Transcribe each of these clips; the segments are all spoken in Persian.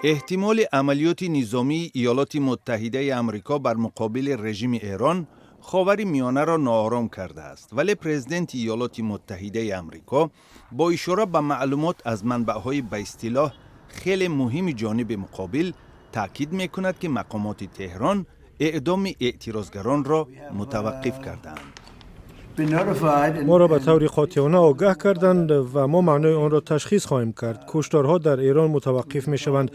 احتمال عملیات نظامی ایالات متحده آمریکا بر مقابل رژیم ایران خاور میانه را ناآرام کرده است، ولی پرزیدنت ایالات متحده آمریکا با اشاره به معلومات از منبع‌های به اصطلاح خیلی مهم جانب مقابل تاکید می‌کند که مقامات تهران اعدام اعتراضگران را متوقف کردند. ما را به طور قاطعانه آگاه کردند و ما معنای آن را تشخیص خواهیم کرد. کشتارها در ایران متوقف می شوند.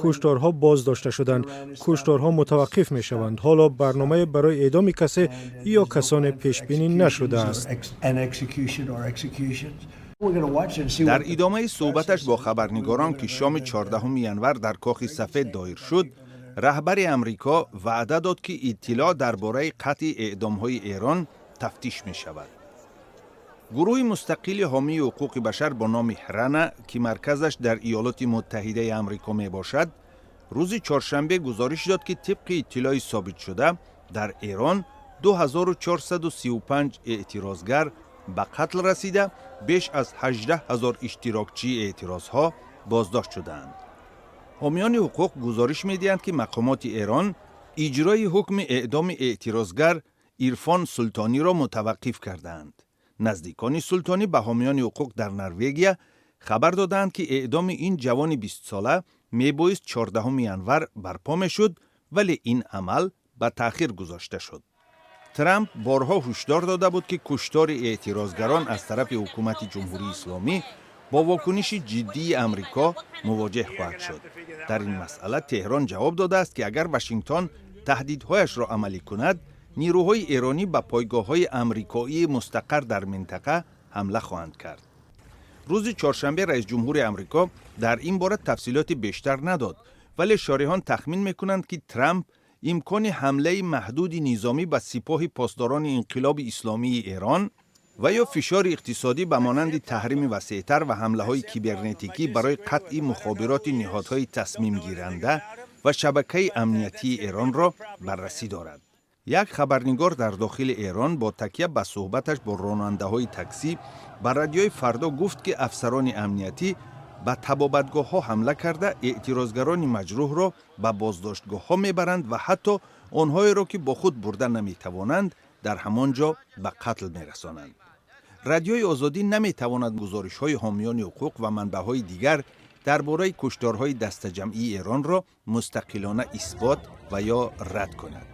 کشتارها بازداشته شدند. کشتارها متوقف می شوند. حالا برنامه برای اعدام کسی یا کسان پیش بینی نشده است. در ادامه صحبتش با خبرنگاران که شام 14 ینور در کاخ سفید دایر شد، رهبر امریکا وعده داد که اطلاع درباره قطع اعدام‌های ایران تفتیش می شود. گروه مستقل حامی حقوق بشر با نام هرنا که مرکزش در ایالات متحده آمریکا می باشد، روز چهارشنبه گزارش داد که طبق اطلاع ثابت شده در ایران 2435 اعتراضگر به قتل رسیده، بیش از 18,000 اشتراکچی اعتراضها بازداشت شدند. حامیان حقوق گزارش می‌دهند که مقامات ایران اجرای حکم اعدام اعتراضگر عرفان سلطانی را متوقف کردند. نزدیکان سلطانی به حامیان حقوق در نروژ خبر دادند که اعدام این جوان 20 ساله میبایست 14 ینور برپا میشد، ولی این عمل به تأخیر گذاشته شد. ترامپ بارها هشدار داده بود که کشتار اعتراضگران از طرف حکومت جمهوری اسلامی با واکنش جدی امریکا مواجه خواهد شد. در این مسئله تهران جواب داده است که اگر واشنگتن تهدیدهایش را عملی کند، نیروهای ایرانی به پایگاه‌های آمریکایی مستقر در منطقه حمله خواهند کرد. روز چهارشنبه رئیس جمهور آمریکا در این باره تفصیلات بیشتر نداد، ولی شارحان تخمین می‌کنند که ترامپ امکان حمله محدود نظامی به سپاه پاسداران انقلاب اسلامی ایران و یا فشار اقتصادی به مانند تحریم وسیع‌تر و حمله‌های کیبرنتیکی برای قطع مخابرات نهادهای تصمیم گیرنده و شبکه امنیتی ایران را بررسی دارد. یک خبرنگار در داخل ایران با تکیه به صحبتش با راننده‌های تاکسی به رادیوی فردا گفت که افسران امنیتی به طبابتگاه‌ها حمله کرده اعتراضگران مجروح را به بازداشتگاه‌ها میبرند و حتی آنهایی را که با خود برده نمیتوانند در همانجا به قتل میرسانند. رادیوی آزادی نمیتواند گزارش‌های حامیان حقوق و منبع‌های دیگر درباره کشتارهای دست جمعی ایران را مستقلانه اثبات و یا رد کند.